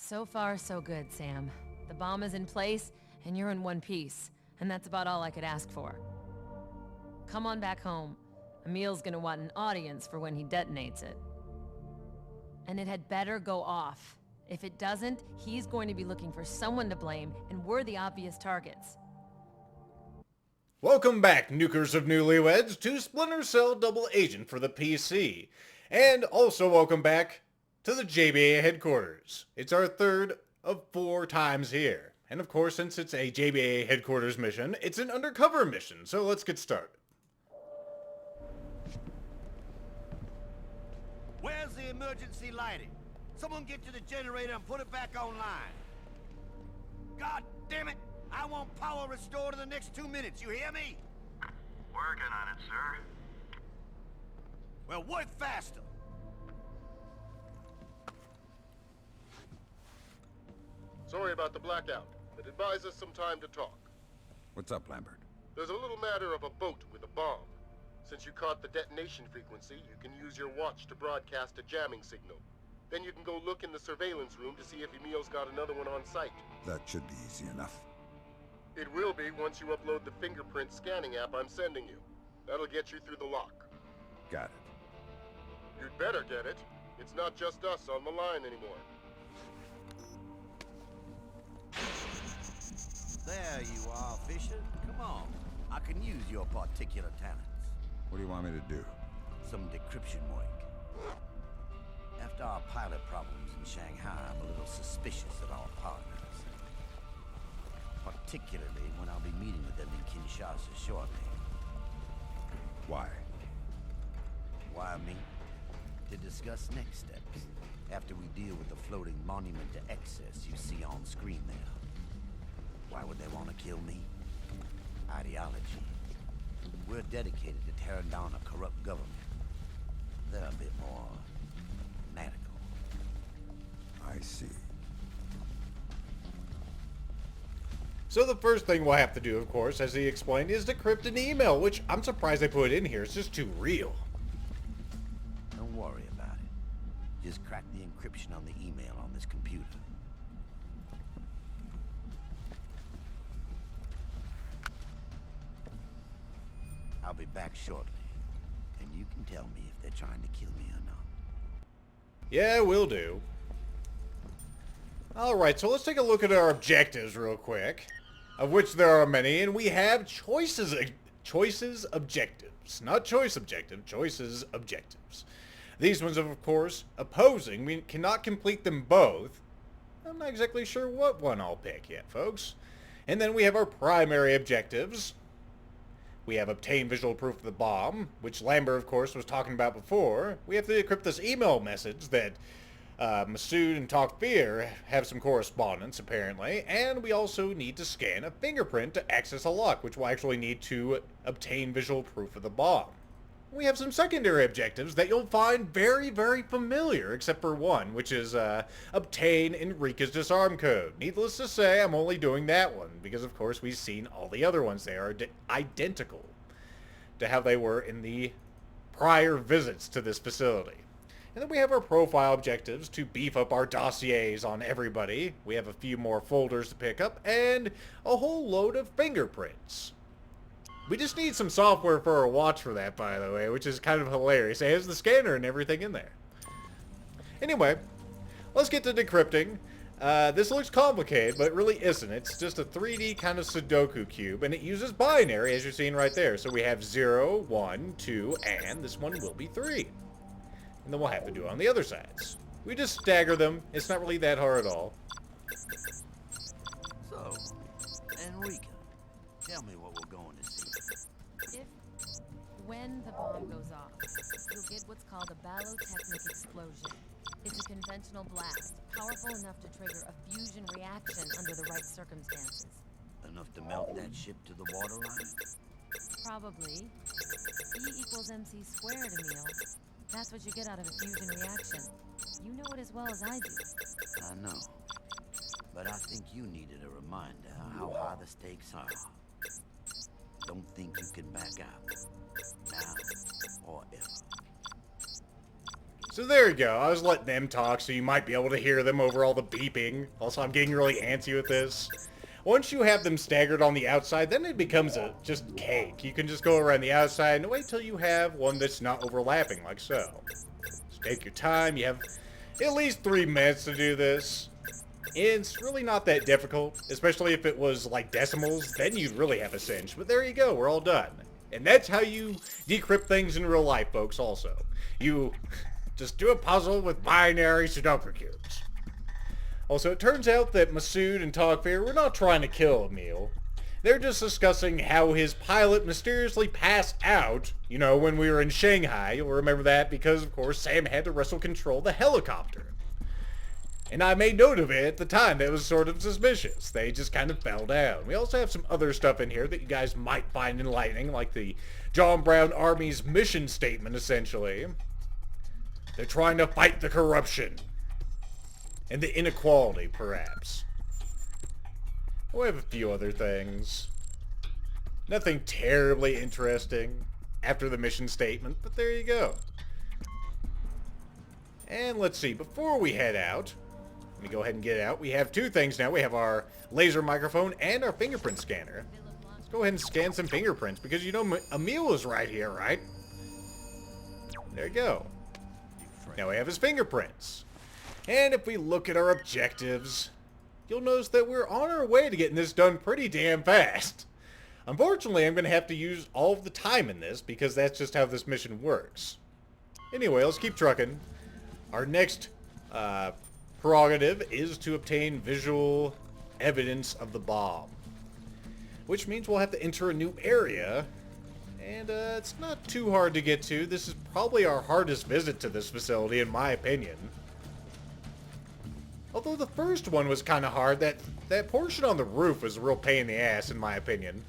So far, so good, Sam. The bomb is in place, and you're in one piece. And that's about all I could ask for. Come on back home. Emil's gonna want an audience for when he detonates it. And it had better go off. If it doesn't, he's going to be looking for someone to blame, and we're the obvious targets. Welcome back, nukers of newlyweds, to Splinter Cell Double Agent for the PC. And also welcome back to the JBA headquarters. It's our third of 4 times here. And of course, since it's a JBA headquarters mission, it's an undercover mission, so let's get started. Where's the emergency lighting? Someone get to the generator and put it back online. God damn it! I want power restored in the next 2 minutes, you hear me? Working on it, sir. Well, work faster! Sorry about the blackout, but advise us some time to talk. What's up, Lambert? There's a little matter of a boat with a bomb. Since you caught the detonation frequency, you can use your watch to broadcast a jamming signal. Then you can go look in the surveillance room to see if Emil's got another one on site. That should be easy enough. It will be once you upload the fingerprint scanning app I'm sending you. That'll get you through the lock. Got it. You'd better get it. It's not just us on the line anymore. There you are, Fisher. Come on. I can use your particular talents. What do you want me to do? Some decryption work. After our pilot problems in Shanghai, I'm a little suspicious of our partners. Particularly when I'll be meeting with them in Kinshasa shortly. Why? Why me? To discuss next steps, after we deal with the floating monument to excess you see on screen there. Why would they want to kill me? Ideology. We're dedicated to tearing down a corrupt government. They're a bit more fanatical. I see. So the first thing we'll have to do, of course, as he explained, is decrypt an email, which I'm surprised they put in here. It's just too real. Don't worry about it. Just crack the encryption on the email on this computer. I'll be back shortly, and you can tell me if they're trying to kill me or not. Yeah, will do. Alright, so let's take a look at our objectives real quick, of which there are many, and we have choices objectives. Not choice objective, choices objectives. These ones, of course, opposing. We cannot complete them both. I'm not exactly sure what one I'll pick yet, folks. And then we have our primary objectives. We have obtained visual proof of the bomb, which Lambert, of course, was talking about before. We have to decrypt this email message that Masood and Takfir have some correspondence, apparently. And we also need to scan a fingerprint to access a lock, which we'll actually need to obtain visual proof of the bomb. We have some secondary objectives that you'll find very, very familiar, except for one, which is obtain Enrique's disarm code. Needless to say, I'm only doing that one, because of course we've seen all the other ones. They are identical to how they were in the prior visits to this facility. And then we have our profile objectives to beef up our dossiers on everybody. We have a few more folders to pick up, and a whole load of fingerprints. We just need some software for our watch for that, by the way, which is kind of hilarious. It has the scanner and everything in there. Anyway, let's get to decrypting. This looks complicated, but it really isn't. It's just a 3D kind of sudoku cube, and it uses binary, as you're seeing right there. So we have 0, 1, 2, and this one will be 3. And then we'll have to do it on the other sides. We just stagger them. It's not really that hard at all. So, Enrique, tell me what we're going to see. When the bomb goes off, you'll get what's called a ballotechnic explosion. It's a conventional blast, powerful enough to trigger a fusion reaction under the right circumstances. Enough to melt that ship to the waterline? Probably. E equals MC squared, Emil. That's what you get out of a fusion reaction. You know it as well as I do. I know. But I think you needed a reminder how high the stakes are. Don't think you can back out. Now or ever. So there you go. I was letting them talk so you might be able to hear them over all the beeping. Also, I'm getting really antsy with this. Once you have them staggered on the outside, then it becomes just cake. You can just go around the outside and wait till you have one that's not overlapping, like so. Just take your time. You have at least 3 minutes to do this. It's really not that difficult, especially if it was like decimals, then you'd really have a cinch. But there you go, we're all done. And that's how you decrypt things in real life, folks, also. You just do a puzzle with binary sudoku cubes. Also, it turns out that Masood and Togfair were not trying to kill Emil. They're just discussing how his pilot mysteriously passed out, you know, when we were in Shanghai. You'll remember that because, of course, Sam had to wrestle control the helicopter. And I made note of it at the time. That was sort of suspicious. They just kind of fell down. We also have some other stuff in here that you guys might find enlightening, like the John Brown Army's mission statement, essentially. They're trying to fight the corruption. And the inequality, perhaps. We have a few other things. Nothing terribly interesting after the mission statement, but there you go. And let's see, before we head out, let me go ahead and get out. We have 2 things now. We have our laser microphone and our fingerprint scanner. Let's go ahead and scan some fingerprints, because you know Emil is right here, right? There you go. Now we have his fingerprints. And if we look at our objectives, you'll notice that we're on our way to getting this done pretty damn fast. Unfortunately, I'm going to have to use all of the time in this because that's just how this mission works. Anyway, let's keep trucking. Our next prerogative is to obtain visual evidence of the bomb, which means we'll have to enter a new area, and it's not too hard to get to. This is probably our hardest visit to this facility, in my opinion. Although the first one was kind of hard. That portion on the roof was a real pain in the ass, in my opinion.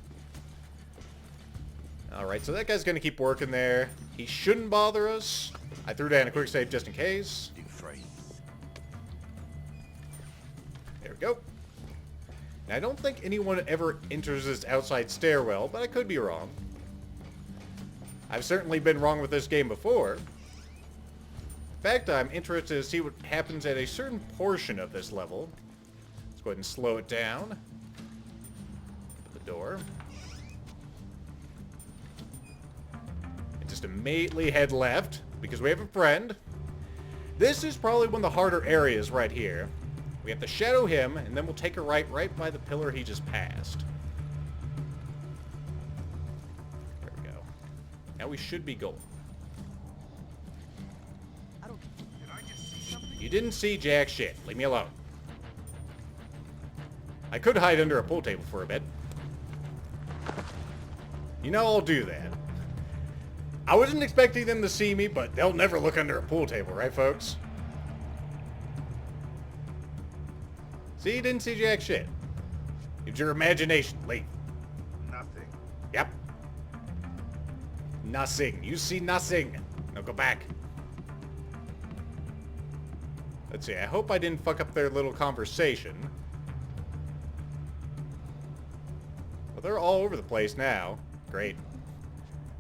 Alright, so that guy's going to keep working there. He shouldn't bother us. I threw down a quick save just in case. There we go. Now, I don't think anyone ever enters this outside stairwell, but I could be wrong. I've certainly been wrong with this game before. In fact, I'm interested to see what happens at a certain portion of this level. Let's go ahead and slow it down. Open the door. And just immediately head left, because we have a friend. This is probably one of the harder areas right here. We have to shadow him, and then we'll take a right by the pillar he just passed. There we go. Now we should be golden. You didn't see jack shit. Leave me alone. I could hide under a pool table for a bit. You know, I'll do that. I wasn't expecting them to see me, but they'll never look under a pool table, right, folks? See, you didn't see jack shit. It's your imagination. Leave. Nothing. Yep. Nothing. You see nothing. Now go back. Let's see, I hope I didn't fuck up their little conversation. Well, they're all over the place now. Great.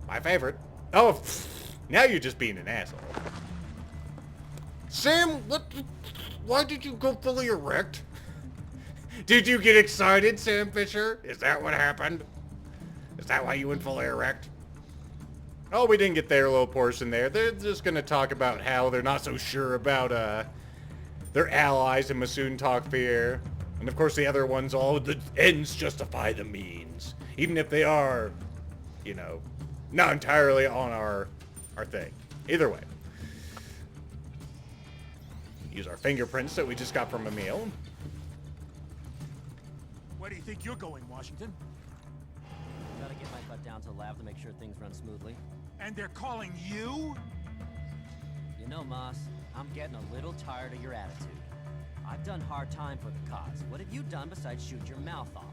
My favorite. Oh, now you're just being an asshole. Sam, why did you go fully erect? Did you get excited, Sam Fisher? Is that what happened? Is that why you went fully erect? Oh, we didn't get their little portion there. They're just going to talk about how they're not so sure about, their allies in Masood and Togfair. And of course the other ones, all the ends justify the means. Even if they are, you know, not entirely on our thing. Either way. Use our fingerprints that we just got from Emil. Where do you think you're going, Washington? Gotta get my butt down to the lab to make sure things run smoothly. And they're calling you? You know, Moss, I'm getting a little tired of your attitude. I've done hard time for the cause. What have you done besides shoot your mouth off?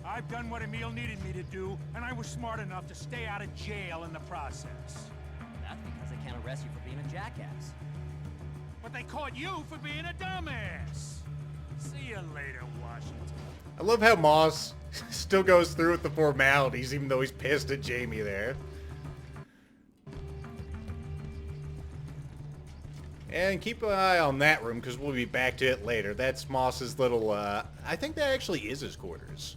I've done what Emil needed me to do, and I was smart enough to stay out of jail in the process. That's because they can't arrest you for being a jackass. But they caught you for being a dumbass. See you later, Washington. I love how Moss still goes through with the formalities, even though he's pissed at Jamie there. And keep an eye on that room, because we'll be back to it later. That's Moss's little, I think that actually is his quarters.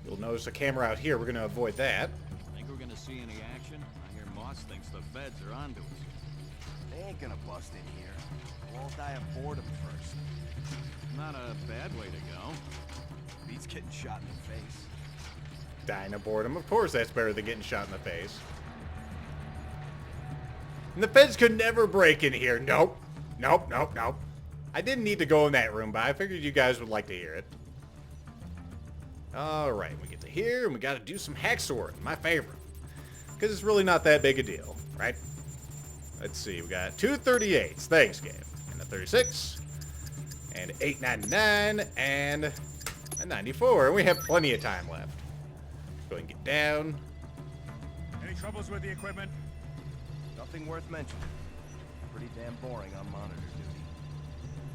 You'll notice a camera out here. We're going to avoid that. Think we're gonna see any action? I hear Moss thinks the feds are onto us. They ain't gonna bust in here. We'll all die of boredom first. Not a bad way to go. Beats getting shot in the face. Dying of boredom. Of course that's better than getting shot in the face. And the feds could never break in here. Nope. Nope, nope, nope. I didn't need to go in that room, but I figured you guys would like to hear it. Alright, we get to here, and we gotta do some hacksaw, my favorite. Because it's really not that big a deal, right? Let's see, we got 2 38s. Thanks, game. And a 36. And 8.99. And a 94. And we have plenty of time left. Go ahead and get down. Any troubles with the equipment? Nothing worth mentioning. Pretty damn boring on monitor duty.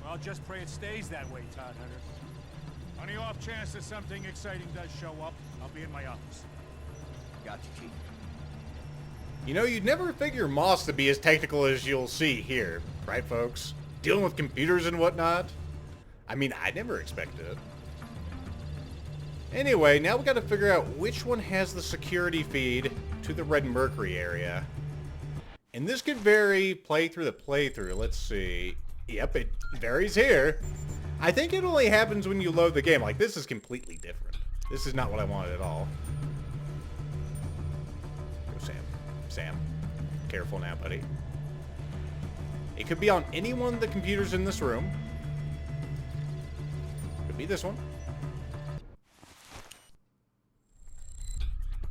Well, just pray it stays that way, Todd Hunter. On the off chance that something exciting does show up, I'll be in my office. Got you, Chief. You know, you'd never figure Moss to be as technical as you'll see here, right, folks? Dealing with computers and whatnot. I mean, I never expected it. Anyway, now we got to figure out which one has the security feed to the Red Mercury area. And this could vary playthrough to playthrough. Let's see. Yep, it varies here. I think it only happens when you load the game. Like, this is completely different. This is not what I wanted at all. Go, Sam. Sam. Careful now, buddy. It could be on any one of the computers in this room. Could be this one.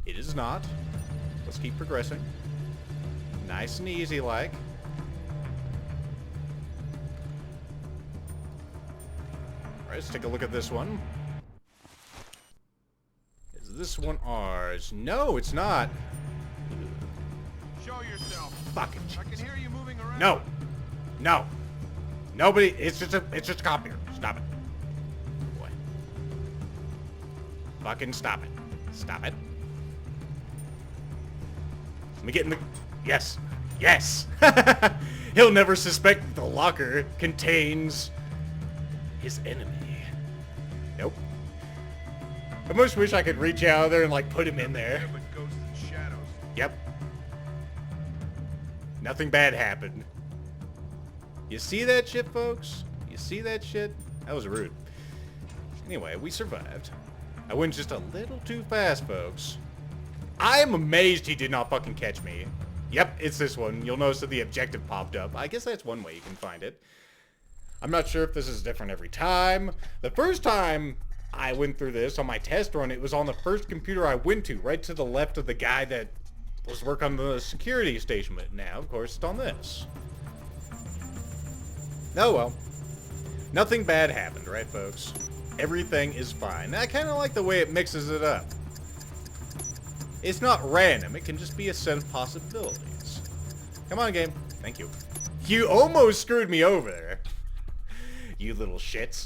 It is not. Let's keep progressing. Nice and easy like. Alright, let's take a look at this one. Is this one ours? No, it's not. Show yourself. Fucking I can hear you moving around. No. No. Nobody. It's just a copier. Stop it. Boy. Fucking stop it. Stop it. Let me get in the... Yes. Yes. He'll never suspect the locker contains his enemy. Nope. I almost wish I could reach out there and, like, put him in there. Ghosts and shadows. Yep. Nothing bad happened. You see that shit, folks? You see that shit? That was rude. Anyway, we survived. I went just a little too fast, folks. I am amazed he did not fucking catch me. Yep, it's this one. You'll notice that the objective popped up. I guess that's one way you can find it. I'm not sure if this is different every time. The first time I went through this on my test run, it was on the first computer I went to, right to the left of the guy that was working on the security station. But now, of course, it's on this. Oh well. Nothing bad happened, right, folks? Everything is fine. I kind of like the way it mixes it up. It's not random. It can just be a set of possibilities. Come on, game. Thank you. You almost screwed me over there. You little shits.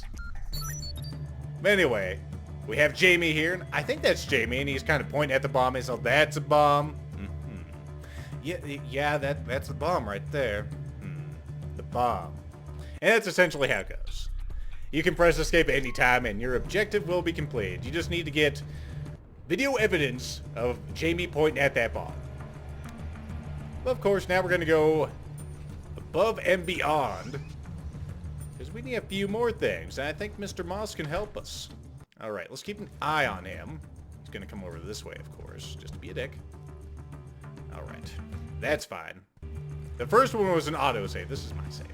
But anyway, we have Jamie here. And I think that's Jamie, and he's kind of pointing at the bomb. So that's a bomb. Yeah, that's the bomb right there. The bomb. And that's essentially how it goes. You can press escape at any time, and your objective will be completed. You just need to get video evidence of Jamie pointing at that bomb. But of course, now we're going to go above and beyond, because we need a few more things, and I think Mr. Moss can help us. Alright, let's keep an eye on him. He's going to come over this way, of course, just to be a dick. Alright, that's fine. The first one was an autosave. This is my save.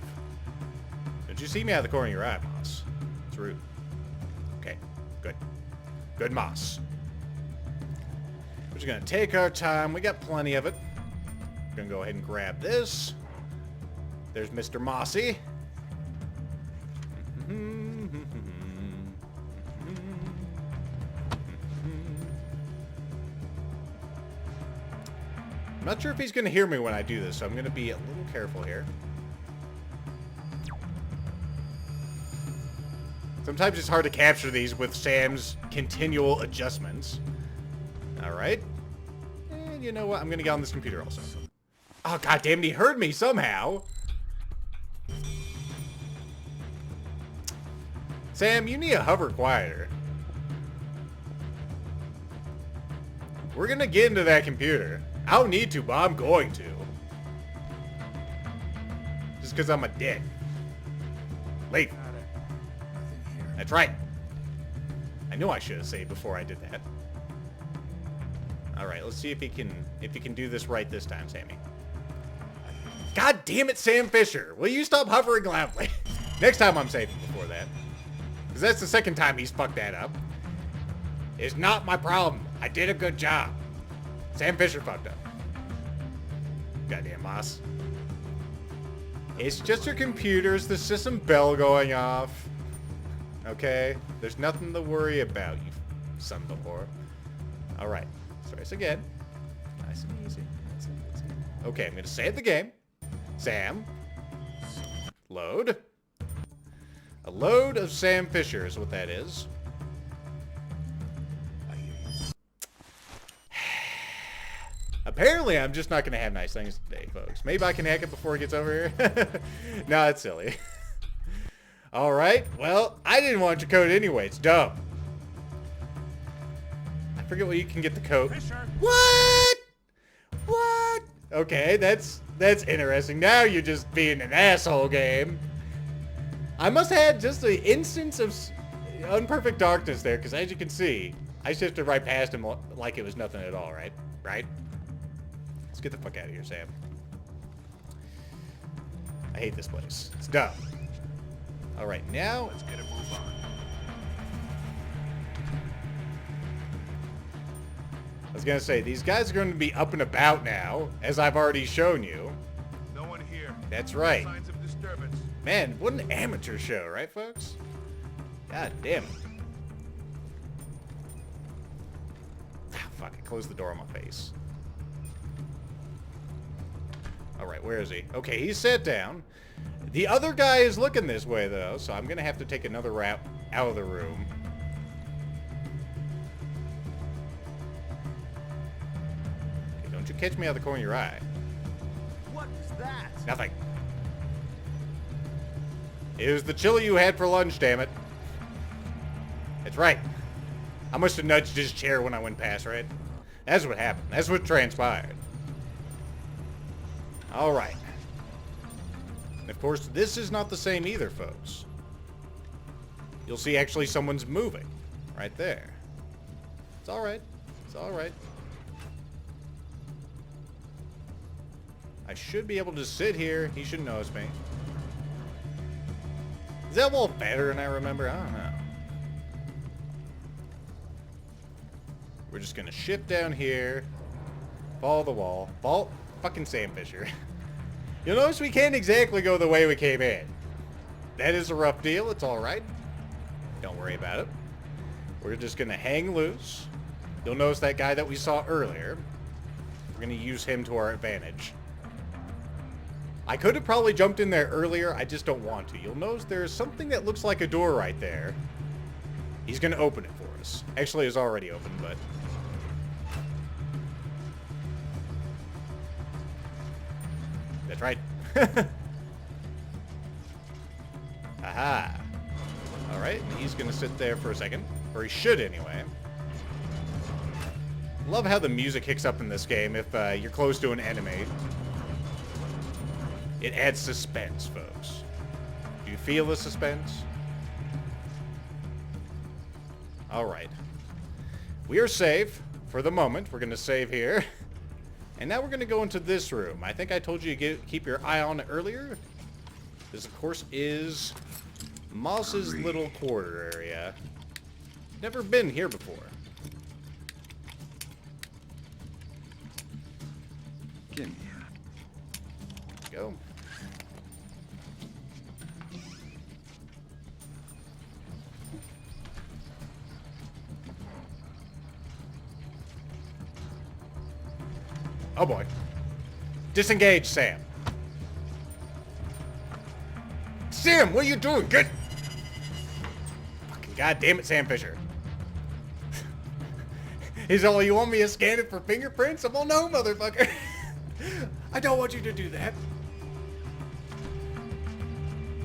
Don't you see me out of the corner of your eye, Moss? It's rude. Okay, good. Good, Moss. We're just going to take our time. We got plenty of it. We're going to go ahead and grab this. There's Mr. Mossy. I'm not sure if he's going to hear me when I do this, so I'm going to be a little careful here. Sometimes it's hard to capture these with Sam's continual adjustments. Alright. And you know what? I'm going to get on this computer also. Oh, god damn it, he heard me somehow. Sam, you need to hover quieter. We're gonna get into that computer. I don't need to, but I'm going to. Just because I'm a dick. Leave. That's right. I knew I should have saved before I did that. All right, let's see if he can do this right this time, Sammy. God damn it, Sam Fisher! Will you stop hovering loudly? Next time I'm saving before that, because that's the second time he's fucked that up. It's not my problem. I did a good job. Sam Fisher fucked up. Goddamn Moss. It's just your computer's the system bell going off. Okay? There's nothing to worry about, you son of a whore. Alright. Let's race again. Nice and easy. Nice and easy. Okay, I'm gonna save the game. Sam. Load. A load of Sam Fisher is what that is. Apparently, I'm just not going to have nice things today, folks. Maybe I can hack it before it gets over here. No, it's silly. All right. Well, I didn't want your code anyway. It's dumb. I forget what you can get the code. What? What? Okay, that's interesting. Now you're just being an asshole, game. I must have had just an instance of unperfect darkness there, because as you can see, I shifted right past him like it was nothing at all, right? Right? Let's get the fuck out of here, Sam. I hate this place. It's dumb. All right, now let's get a move on. I was gonna say, these guys are going to be up and about now, as I've already shown you. No one here. That's right. Signs of disturbance. Man, what an amateur show, right, folks? God damn it. Ah, fuck, I closed the door on my face. Alright, where is he? Okay, he's sat down. The other guy is looking this way, though, so I'm gonna have to take another route out of the room. Okay, don't you catch me out of the corner of your eye. What was that? Nothing. It was the chili you had for lunch, damn it. That's right. I must have nudged his chair when I went past, right? That's what happened. That's what transpired. All right. And of course, this is not the same either, folks. You'll see actually someone's moving right there. It's all right. It's all right. I should be able to sit here. He shouldn't notice me. Is that wall better than I remember? I don't know. We're just gonna shift down here. Follow the wall. Follow fucking Sam Fisher. You'll notice we can't exactly go the way we came in. That is a rough deal. It's alright. Don't worry about it. We're just gonna hang loose. You'll notice that guy that we saw earlier. We're gonna use him to our advantage. I could have probably jumped in there earlier. I just don't want to. You'll notice there's something that looks like a door right there. He's gonna open it for us. Actually, it's already open, but... That's right. Aha. Alright, he's gonna sit there for a second. Or he should, anyway. Love how the music kicks up in this game if you're close to an enemy. It adds suspense, folks. Do you feel the suspense? Alright. We are safe for the moment. We're going to save here. And now we're going to go into this room. I think I told you to keep your eye on it earlier. This, of course, is Moss's little quarter area. Never been here before. Give me Go. Oh boy. Disengage, Sam. Sam, what are you doing? Get... Fucking goddamn it, Sam Fisher. He's all, you want me to scan it for fingerprints? I'm all, no, motherfucker. I don't want you to do that.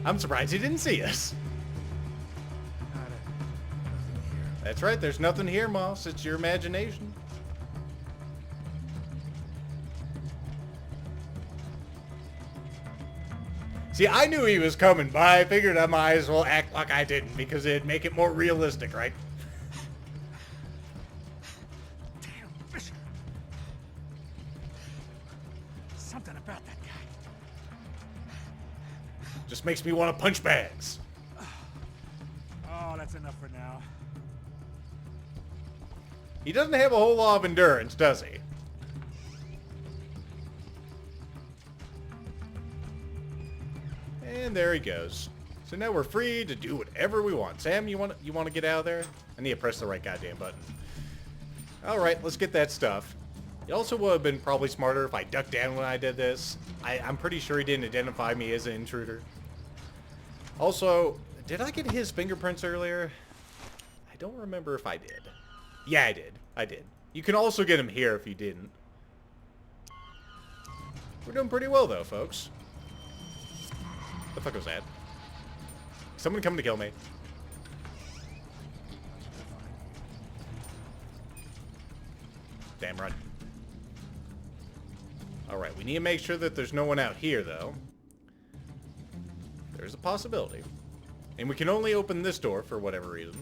I'm surprised he didn't see us. That's right, there's nothing here, Moss. It's your imagination. See, I knew he was coming, but I figured I might as well act like I didn't, because it'd make it more realistic, right? Damn, Fisher. Something about that guy. Just makes me want to punch bags. Oh, that's enough for now. He doesn't have a whole lot of endurance, does he? And there he goes. So now we're free to do whatever we want. Sam, you want to get out of there? I need to press the right goddamn button. All right, let's get that stuff. It also would have been probably smarter if I ducked down when I did this. I'm pretty sure he didn't identify me as an intruder. Also, did I get his fingerprints earlier? I don't remember if I did. Yeah, I did. I did. You can also get him here if you didn't. We're doing pretty well, though, folks. What the fuck was that? Someone coming to kill me. Damn right. Alright, we need to make sure that there's no one out here, though. There's a possibility. And we can only open this door for whatever reason.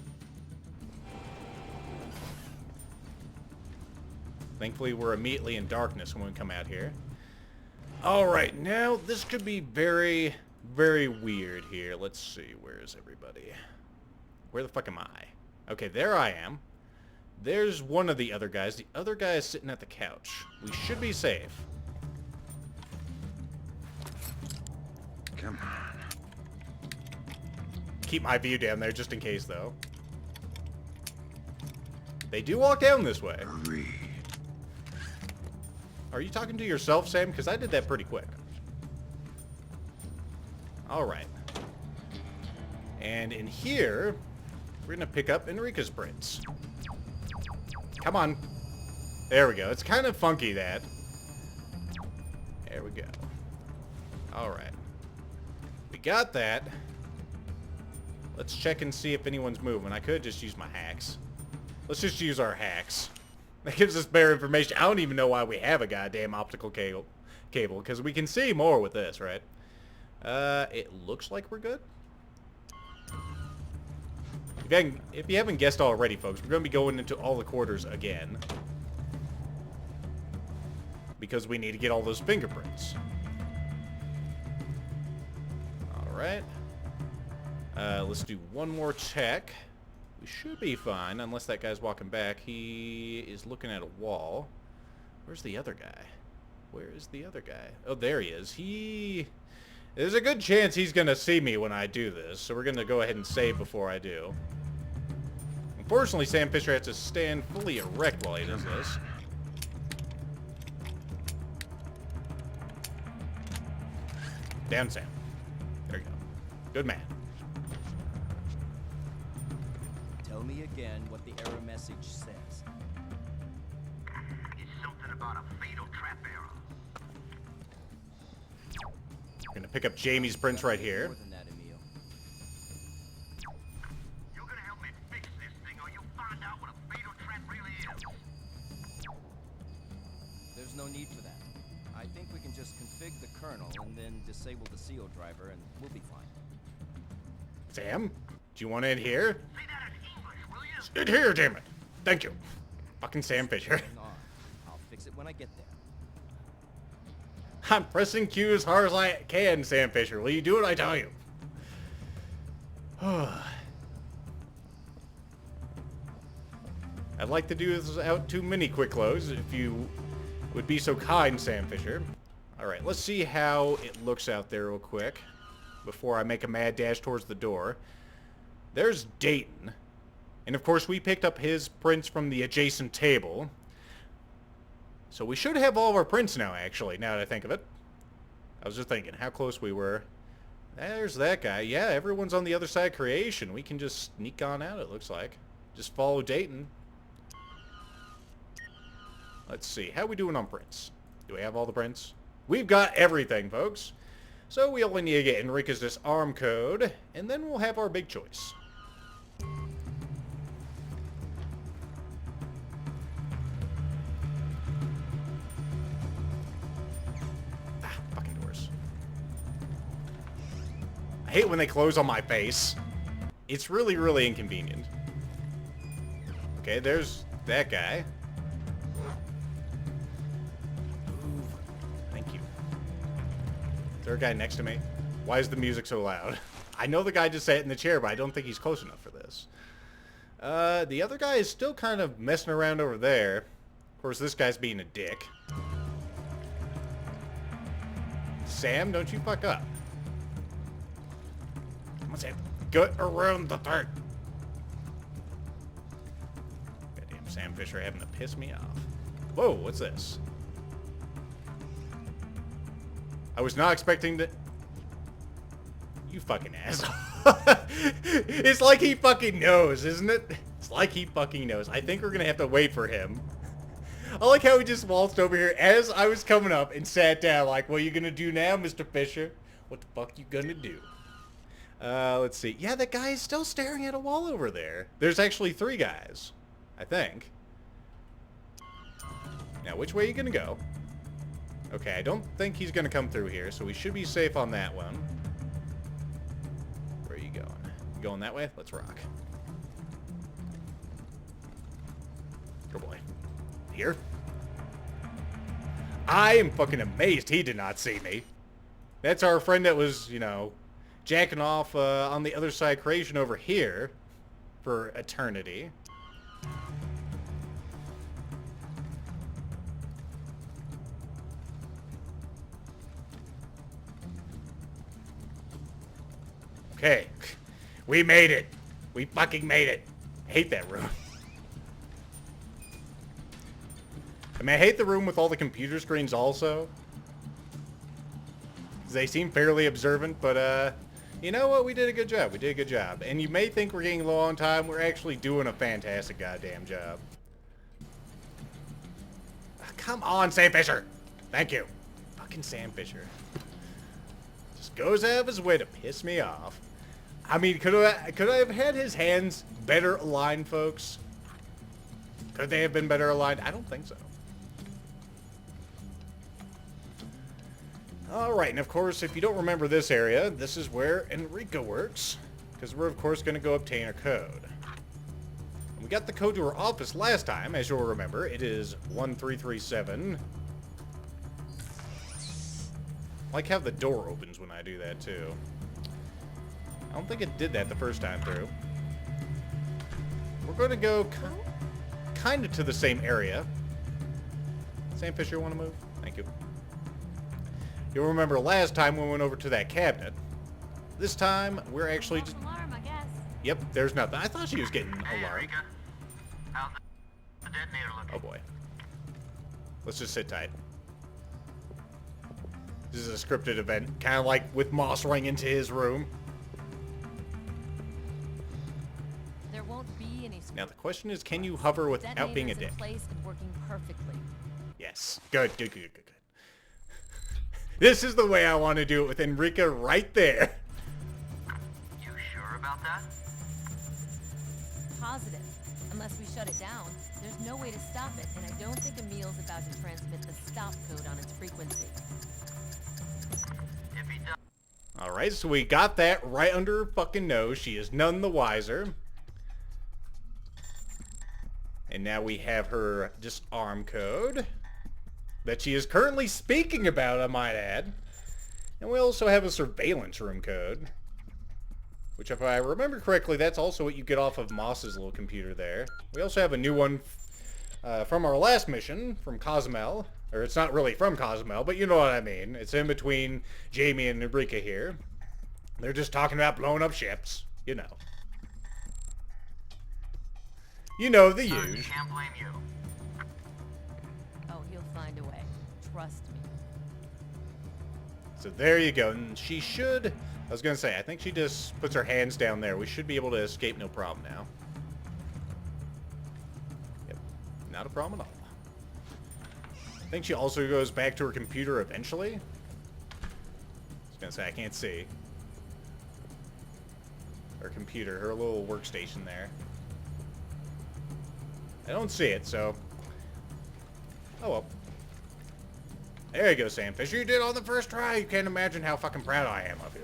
Thankfully, we're immediately in darkness when we come out here. Alright, now this could be very, very weird here. Let's see, where is everybody? Where the fuck am I? Okay, there I am. There's one of the other guys. The other guy is sitting at the couch. We should be safe. Come on. Keep my view down there just in case, though. They do walk down this way. Hurry. Are you talking to yourself, Sam? Because I did that pretty quick. Alright. And in here, we're going to pick up Enrique's prints. Come on. There we go. It's kind of funky, that. There we go. Alright. We got that. Let's check and see if anyone's moving. I could just use my hacks. Let's just use our hacks. That gives us better information. I don't even know why we have a goddamn optical cable, because we can see more with this, right? It looks like we're good. If you haven't guessed already, folks, we're going to be going into all the quarters again. Because we need to get all those fingerprints. Alright. Let's do one more check. We should be fine, unless that guy's walking back. He is looking at a wall. Where's the other guy? Where is the other guy? Oh, there he is. There's a good chance he's going to see me when I do this, so we're going to go ahead and save before I do. Unfortunately, Sam Fisher has to stand fully erect while he does this. Down, Sam. There you go. Good man. Tell me again what the error message says. It's something about a fatal trap error. We're gonna pick up Jamie's prints right here. More than that, Emil. You're gonna help me fix this thing, or you'll find out what a fatal trap really is. There's no need for that. I think we can just config the kernel and then disable the CO driver and we'll be fine. Sam, do you want in here? Say that in English, will you? Sit here, damn it. Thank you. Fucking Sam Fisher. Hang on. I'll fix it when I get there. I'm pressing Q as hard as I can, Sam Fisher. Will you do what I tell you? I'd like to do this without too many quick loads, if you would be so kind, Sam Fisher. Alright, let's see how it looks out there real quick before I make a mad dash towards the door. There's Dayton. And of course, we picked up his prints from the adjacent table. So we should have all of our prints now, actually, now that I think of it. I was just thinking how close we were. There's that guy. Yeah, everyone's on the other side of creation. We can just sneak on out, it looks like. Just follow Dayton. Let's see. How are we doing on prints? Do we have all the prints? We've got everything, folks. So we only need to get Enrique's disarm code, and then we'll have our big choice. hate when they close on my face. It's really, really inconvenient. Okay, there's that guy. Move. Thank you. Is there a guy next to me? Why is the music so loud? I know the guy just sat in the chair, but I don't think he's close enough for this. The other guy is still kind of messing around over there. Of course, this guy's being a dick. Sam, don't you fuck up. Come on, Sam. Get around the thing. Goddamn Sam Fisher having to piss me off. Whoa, what's this? I was not expecting to... You fucking asshole. It's like he fucking knows, isn't it? It's like he fucking knows. I think we're gonna have to wait for him. I like how he just waltzed over here as I was coming up and sat down like, what are you gonna do now, Mr. Fisher? What the fuck you gonna do? Let's see. Yeah, that guy is still staring at a wall over there. There's actually 3 guys, I think. Now, which way are you gonna go? Okay, I don't think he's gonna come through here, so we should be safe on that one. Where are you going? You going that way? Let's rock. Oh boy. Here? I am fucking amazed he did not see me. That's our friend that was, you know, jacking off on the other side creation over here for eternity. Okay, we made it. We fucking made it. I hate that room. I mean, I hate the room with all the computer screens also. They seem fairly observant, but you know what? We did a good job. We did a good job. And you may think we're getting low on time. We're actually doing a fantastic goddamn job. Come on, Sam Fisher. Thank you. Fucking Sam Fisher. Just goes out of his way to piss me off. I mean, could I have had his hands better aligned, folks? Could they have been better aligned? I don't think so. Alright, and of course, if you don't remember this area, this is where Enrica works. Because we're, of course, going to go obtain her code. We got the code to her office last time, as you'll remember. It is 1337. I like how the door opens when I do that, too. I don't think it did that the first time through. We're going to go kind of to the same area. Sam Fisher, want to move? Thank you. You'll remember last time we went over to that cabinet. This time, we're actually just... Alarm, I guess. Yep, there's nothing. I thought she was getting Hey, alarmed. Enrica. How's the detonator looking? Oh boy. Let's just sit tight. This is a scripted event, kind of like with Moss running into his room. There won't be any... Now the question is, can you hover without being a dick? In place and working perfectly. Yes. Good, good, good, good, good. This is the way I want to do it with Enrica right there. You sure about that? Positive. Unless we shut it down, there's no way to stop it, and I don't think Emil's about to transmit the stop code on its frequency. If he does... Alright, so we got that right under her fucking nose. She is none the wiser. And now we have her disarm code that she is currently speaking about, I might add. And we also have a surveillance room code, which if I remember correctly, that's also what you get off of Moss's little computer there. We also have a new one from our last mission, from Cozumel. Or it's not really from Cozumel, but you know what I mean. It's in between Jamie and Enrica here. They're just talking about blowing up ships, you know. You know, the usual. Can't blame you. Oh, he'll find a way. Trust me. So there you go. And she should... I was going to say, I think she just puts her hands down there. We should be able to escape no problem now. Yep. Not a problem at all. I think she also goes back to her computer eventually. I was going to say, I can't see. Her computer, her little workstation there. I don't see it, so... Oh well. There you go, Sam Fisher. You did it on the first try. You can't imagine how fucking proud I am of you.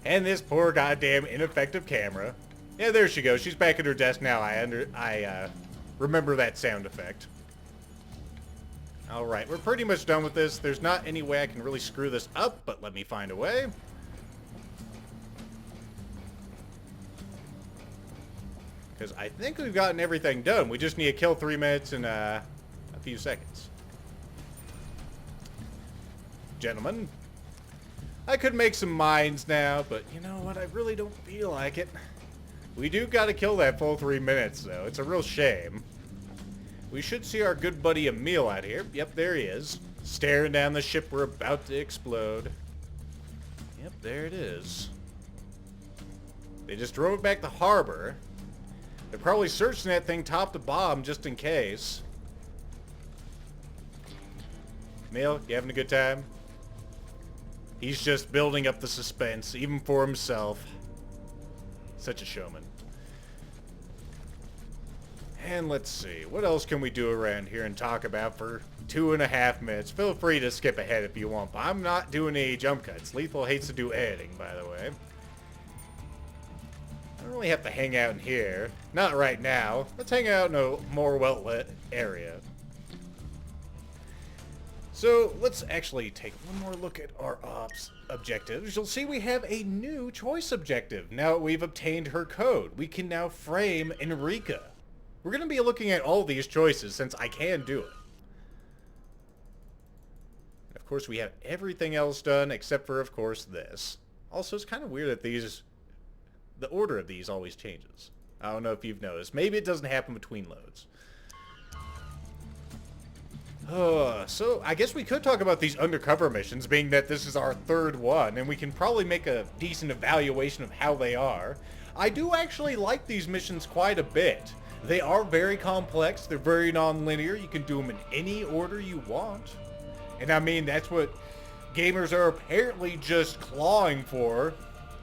And this poor goddamn ineffective camera. Yeah, there she goes. She's back at her desk now. I remember that sound effect. Alright, we're pretty much done with this. There's not any way I can really screw this up, but let me find a way. Because I think we've gotten everything done. We just need to kill 3 minutes and a few seconds. Gentlemen, I could make some mines now, but you know what? I really don't feel like it. We do gotta kill that full 3 minutes, though. It's a real shame. We should see our good buddy Emil out here. Yep, there he is. Staring down the ship we're about to explode. Yep, there it is. They just drove it back to harbor. They're probably searching that thing top to bottom just in case. Emil, you having a good time? He's just building up the suspense, even for himself. Such a showman. And let's see, what else can we do around here and talk about for 2.5 minutes? Feel free to skip ahead if you want, but I'm not doing any jump cuts. Lethal hates to do editing, by the way. I don't really have to hang out in here. Not right now. Let's hang out in a more well-lit area. So, let's actually take one more look at our ops objectives. You'll see we have a new choice objective. Now that we've obtained her code, we can now frame Enrica. We're going to be looking at all these choices since I can do it. And of course, we have everything else done except for, of course, this. Also, it's kind of weird that the order of these always changes. I don't know if you've noticed. Maybe it doesn't happen between loads. So I guess we could talk about these undercover missions, being that this is our 3rd one, and we can probably make a decent evaluation of how they are. I do actually like these missions quite a bit. They are very complex, they're very non-linear, you can do them in any order you want. And I mean, that's what gamers are apparently just clawing for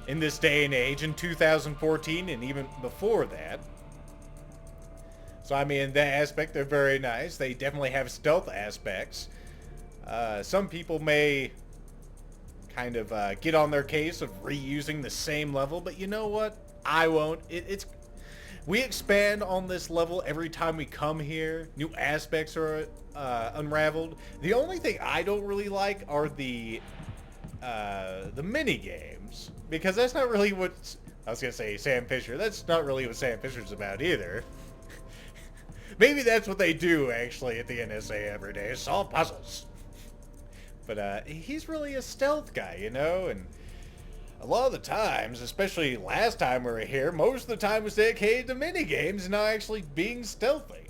in this day and age, in 2014 and even before that. So I mean, in that aspect, they're very nice. They definitely have stealth aspects. Some people may kind of get on their case of reusing the same level, but you know what? I won't. We expand on this level every time we come here. New aspects are unraveled. The only thing I don't really like are the mini games, because that's not really what I was gonna say. Sam Fisher. That's not really what Sam Fisher's about either. Maybe that's what they do, actually, at the NSA every day, solve puzzles. But he's really a stealth guy, you know, and a lot of the times, especially last time we were here, most of the time was dedicated to minigames and not actually being stealthy.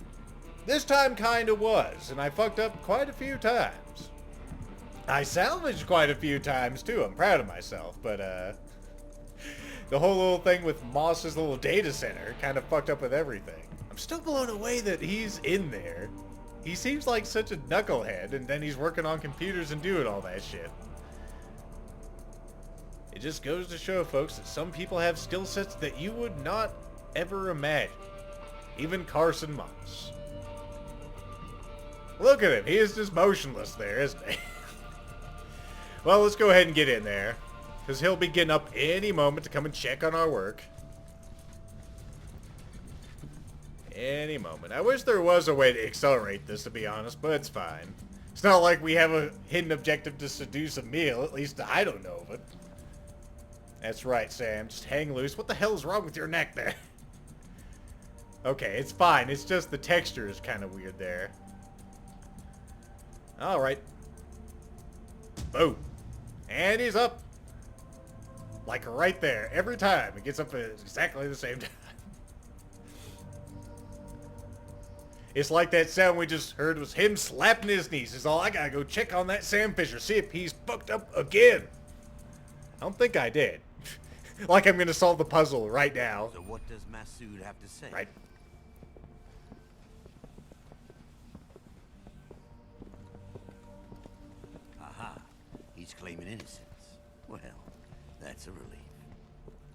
This time kind of was, and I fucked up quite a few times. I salvaged quite a few times, too. I'm proud of myself, but the whole little thing with Moss's little data center kind of fucked up with everything. I'm still blown away that he's in there. He seems like such a knucklehead, and then he's working on computers and doing all that shit. It just goes to show, folks, that some people have skill sets that you would not ever imagine. Even Carson Moss. Look at him. He is just motionless there, isn't he? Well, let's go ahead and get in there, because he'll be getting up any moment to come and check on our work. Any moment. I wish there was a way to accelerate this, to be honest, but it's fine. It's not like we have a hidden objective to seduce Emil. At least I don't know of it. That's right, Sam. Just hang loose. What the hell is wrong with your neck there? Okay, it's fine. It's just the texture is kind of weird there. Alright. Boom. And he's up. Like right there. Every time. It gets up at exactly the same time. It's like that sound we just heard was him slapping his knees. Is all. I gotta go check on that Sam Fisher. See if he's fucked up again. I don't think I did. Like I'm gonna solve the puzzle right now. So what does Masood have to say? Right. Aha. He's claiming innocence. Well, that's a relief.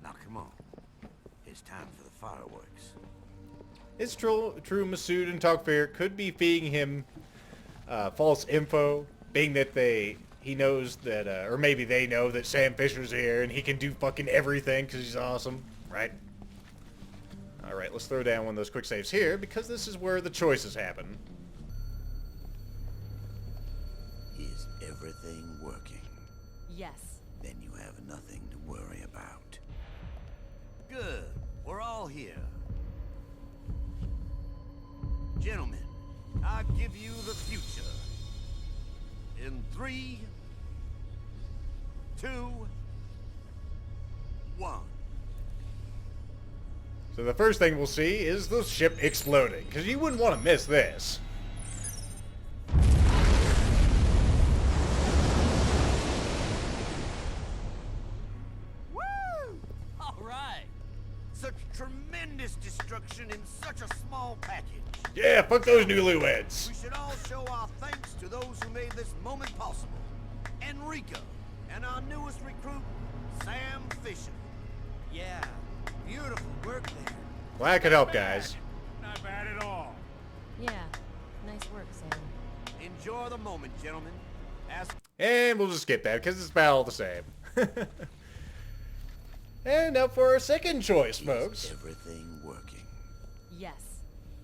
Now come on. It's time for the fireworks. It's true Masood and Tokfir could be feeding him false info, being that they he knows that, or maybe they know that Sam Fisher's here and he can do fucking everything because he's awesome, right? Alright, let's throw down one of those quick saves here because this is where the choices happen. Is everything working? Yes. Then you have nothing to worry about. Good. We're all here. Gentlemen, I give you the future. In 3, 2, 1. So the first thing we'll see is the ship exploding, because you wouldn't want to miss this. Woo! All right. Such tremendous destruction in such a small package. Yeah, fuck those newlyweds. We should all show our thanks to those who made this moment possible. Enrica, and our newest recruit, Sam Fisher. Yeah, beautiful work there. Well, that could help, guys. Not bad at all. Yeah. Nice work, Sam. Enjoy the moment, gentlemen. And we'll just skip that, because it's about all the same. And now for our second choice, folks. Is everything working? Yes.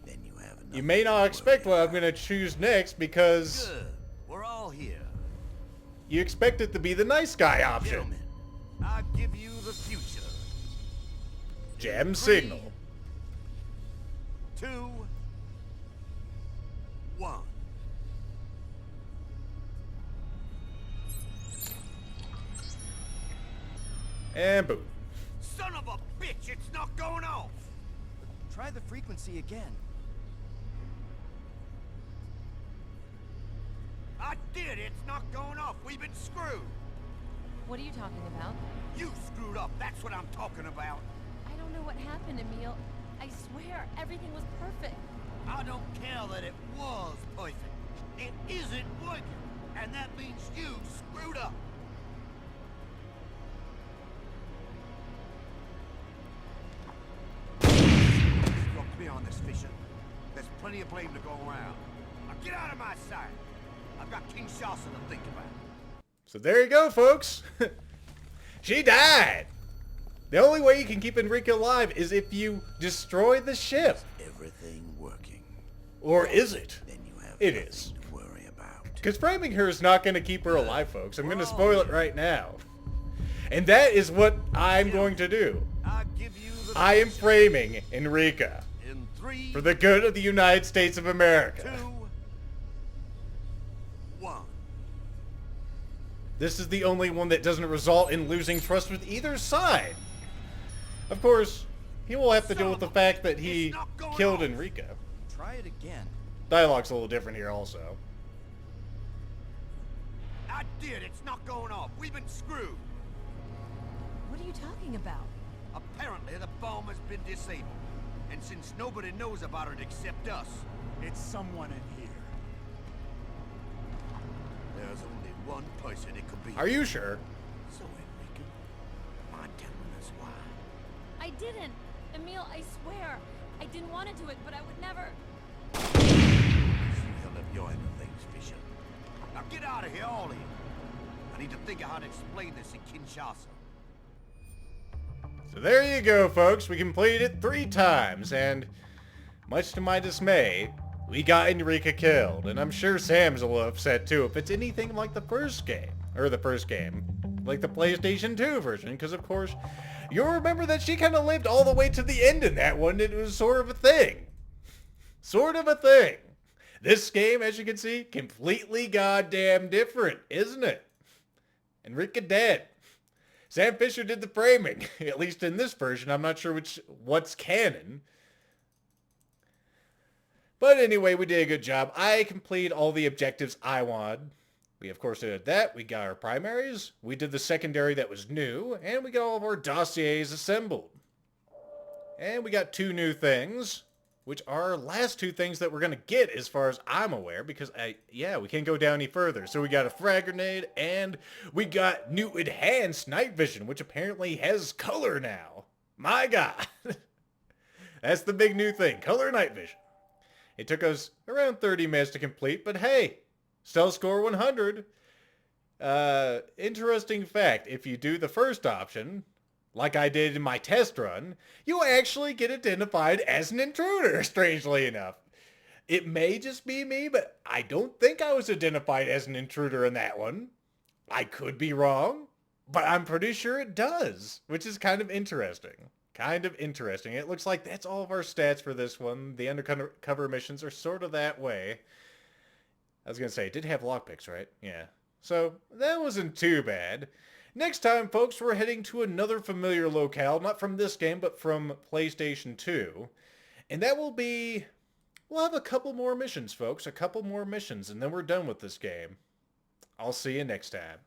Then you have You may not expect what I'm going to choose next, because Good. We're all here. you expect it to be the nice guy option. Gentlemen, I give you the future. Jam 3, signal. 2, 1. And boom. Son of a bitch, it's not going off! Try the frequency again. I did, it's not going off. We've been screwed. What are you talking about? You screwed up, that's what I'm talking about. I don't know what happened, Emil. I swear, everything was perfect. I don't care that it was perfect. It isn't working, and that means you screwed up. You're clear on this, Fisher. There's plenty of blame to go around. Now get out of my sight. I've got Kinshasa to think about. So there you go, folks. She died. The only way you can keep Enrique alive is if you destroy the ship. Everything working. Or is it? Then you have It nothing is. to worry about. Because framing her is not going to keep her alive, folks. I'm going to spoil it right now. And that is what I'm going to do. I give you the I am framing Enrica in 3, for the good of the United States of 2, America. 1. This is the only one that doesn't result in losing trust with either side. Of course, he will have to deal with the fact that he killed Enrica. Try it again. Dialogue's a little different here also. I did. It's not going off. We've been screwed. What are you talking about? Apparently, the bomb has been disabled. And since nobody knows about it except us, It's someone in here. there's only one person it could be. Are you sure? So, Enrica, mind telling us why? I didn't. Emil, I swear. I didn't want to do it, but I would never... You held up your end of things, Fisher. Now get out of here, all of you. I need to think of how to explain this in Kinshasa. So there you go, folks. We completed it 3 times, and much to my dismay, we got Enrica killed. And I'm sure Sam's a little upset too if it's anything like the first game. Or the first game. Like the PlayStation 2 version, because of course, you'll remember that she kind of lived all the way to the end in that one. It was sort of a thing. Sort of a thing. This game, as you can see, completely goddamn different, isn't it? Enrica dead. Sam Fisher did the framing, at least in this version. I'm not sure what's canon. But anyway, we did a good job. I completed all the objectives I wanted. We, of course, did that. We got our primaries. We did the secondary that was new. And we got all of our dossiers assembled. And we got 2 new things, which are our last 2 things that we're going to get as far as I'm aware, because, we can't go down any further. So we got a frag grenade, and we got new enhanced night vision, which apparently has color now. My God. That's the big new thing, color night vision. It took us around 30 minutes to complete, but hey, stealth score 100. Interesting fact, if you do the first option, like I did in my test run, you actually get identified as an intruder, strangely enough. It may just be me, but I don't think I was identified as an intruder in that one. I could be wrong, but I'm pretty sure it does, which is kind of interesting. Kind of interesting. It looks like that's all of our stats for this one. The undercover missions are sort of that way. I was going to say, it did have lockpicks, right? Yeah. So, that wasn't too bad. Next time, folks, we're heading to another familiar locale, not from this game, but from PlayStation 2. And that will be... We'll have a couple more missions, folks. A couple more missions, and then we're done with this game. I'll see you next time.